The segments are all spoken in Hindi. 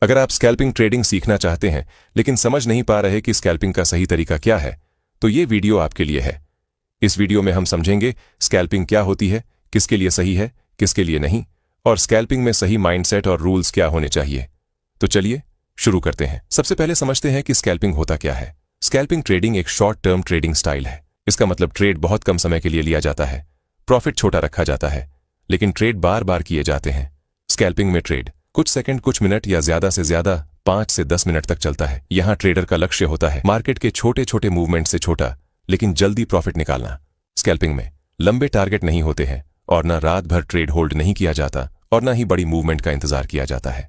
अगर आप स्कैल्पिंग ट्रेडिंग सीखना चाहते हैं लेकिन समझ नहीं पा रहे कि स्कैल्पिंग का सही तरीका क्या है, तो ये वीडियो आपके लिए है। इस वीडियो में हम समझेंगे स्कैल्पिंग क्या होती है, किसके लिए सही है, किसके लिए नहीं, और स्कैल्पिंग में सही माइंडसेट और रूल्स क्या होने चाहिए। तो चलिए शुरू करते हैं। सबसे पहले समझते हैं कि स्कैल्पिंग होता क्या है। स्कैल्पिंग ट्रेडिंग एक शॉर्ट टर्म ट्रेडिंग स्टाइल है। इसका मतलब ट्रेड बहुत कम समय के लिए लिया जाता है, प्रॉफिट छोटा रखा जाता है, लेकिन ट्रेड बार बार किए जाते हैं। स्कैल्पिंग में ट्रेड कुछ सेकंड, कुछ मिनट या ज्यादा से ज्यादा 5 से 10 मिनट तक चलता है। यहाँ ट्रेडर का लक्ष्य होता है मार्केट के छोटे छोटे मूवमेंट से छोटा लेकिन जल्दी प्रॉफिट निकालना। स्कैल्पिंग में लंबे टारगेट नहीं होते हैं और न रात भर ट्रेड होल्ड नहीं किया जाता और न ही बड़ी मूवमेंट का इंतजार किया जाता है।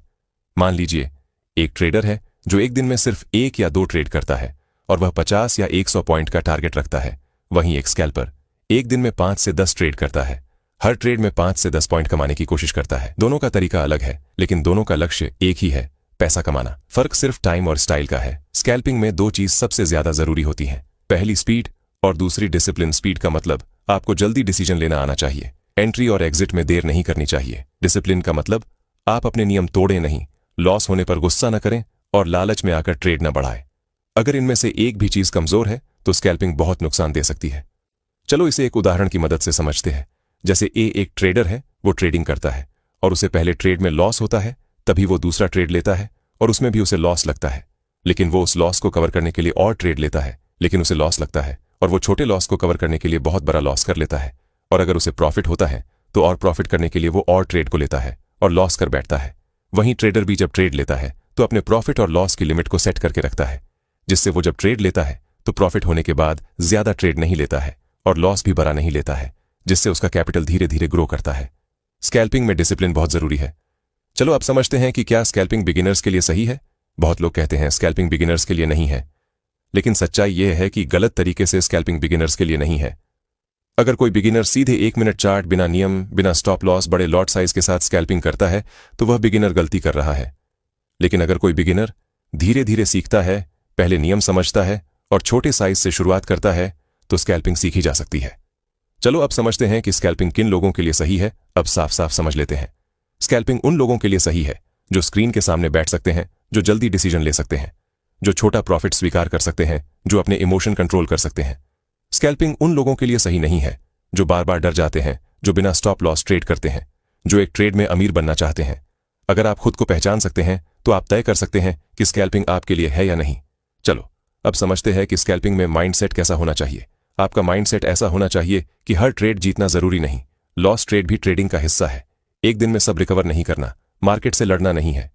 मान लीजिए एक ट्रेडर है जो एक दिन में सिर्फ 1 या 2 ट्रेड करता है और वह 50 या 100 पॉइंट का टारगेट रखता है। वहीं एक स्कैल्पर एक दिन में 5 से 10 ट्रेड करता है, हर ट्रेड में 5 से 10 पॉइंट कमाने की कोशिश करता है। दोनों का तरीका अलग है लेकिन दोनों का लक्ष्य एक ही है, पैसा कमाना। फर्क सिर्फ टाइम और स्टाइल का है। स्कैल्पिंग में 2 चीज सबसे ज्यादा जरूरी होती हैं, पहली स्पीड और दूसरी डिसिप्लिन। स्पीड का मतलब आपको जल्दी डिसीजन लेना आना चाहिए, एंट्री और एग्जिट में देर नहीं करनी चाहिए। डिसिप्लिन का मतलब आप अपने नियम तोड़े नहीं, लॉस होने पर गुस्सा न करें और लालच में आकर ट्रेड न बढ़ाएं। अगर इनमें से एक भी चीज कमजोर है तो स्कैल्पिंग बहुत नुकसान दे सकती है। चलो इसे एक उदाहरण की मदद से समझते हैं। जैसे ए एक ट्रेडर है, वो ट्रेडिंग करता है और उसे पहले ट्रेड में लॉस होता है, तभी वो दूसरा ट्रेड लेता है और उसमें भी उसे लॉस लगता है, लेकिन वो उस लॉस को कवर करने के लिए और ट्रेड लेता है, लेकिन उसे लॉस लगता है और वो छोटे लॉस को कवर करने के लिए बहुत बड़ा लॉस कर लेता है। और अगर उसे प्रॉफिट होता है तो और प्रॉफिट करने के लिए वो और ट्रेड को लेता है और लॉस कर बैठता है। वहीं ट्रेडर भी जब ट्रेड लेता है तो अपने प्रॉफिट और लॉस की लिमिट को सेट करके रखता है, जिससे वो जब ट्रेड लेता है तो प्रॉफिट होने के बाद ज्यादा ट्रेड नहीं लेता है और लॉस भी बड़ा नहीं लेता है, जिससे उसका कैपिटल धीरे धीरे ग्रो करता है। स्कैल्पिंग में डिसिप्लिन बहुत जरूरी है। चलो अब समझते हैं कि क्या स्कैल्पिंग बिगिनर्स के लिए सही है। बहुत लोग कहते हैं स्कैल्पिंग बिगिनर्स के लिए नहीं है, लेकिन सच्चाई यह है कि गलत तरीके से स्कैल्पिंग बिगिनर्स के लिए नहीं है। अगर कोई बिगिनर सीधे 1 मिनट चार्ट, बिना नियम, बिना स्टॉप लॉस, बड़े लॉट साइज के साथ स्कैल्पिंग करता है तो वह बिगिनर गलती कर रहा है। लेकिन अगर कोई बिगिनर धीरे धीरे सीखता है, पहले नियम समझता है और छोटे साइज से शुरुआत करता है तो स्कैल्पिंग सीखी जा सकती है। चलो अब समझते हैं कि स्कैल्पिंग किन लोगों के लिए सही है। अब साफ साफ समझ लेते हैं। स्कैल्पिंग उन लोगों के लिए सही है जो स्क्रीन के सामने बैठ सकते हैं, जो जल्दी डिसीजन ले सकते हैं, जो छोटा प्रॉफिट स्वीकार कर सकते हैं, जो अपने इमोशन कंट्रोल कर सकते हैं। स्कैल्पिंग उन लोगों के लिए सही नहीं है जो बार बार डर जाते हैं, जो बिना स्टॉप लॉस ट्रेड करते हैं, जो एक ट्रेड में अमीर बनना चाहते हैं। अगर आप खुद को पहचान सकते हैं तो आप तय कर सकते हैं कि स्कैल्पिंग आपके लिए है या नहीं। चलो अब समझते हैं कि स्कैल्पिंग में माइंडसेट कैसा होना चाहिए। आपका माइंडसेट ऐसा होना चाहिए कि हर ट्रेड जीतना जरूरी नहीं, लॉस ट्रेड भी ट्रेडिंग का हिस्सा है। एक दिन में सब रिकवर नहीं करना, मार्केट से लड़ना नहीं है,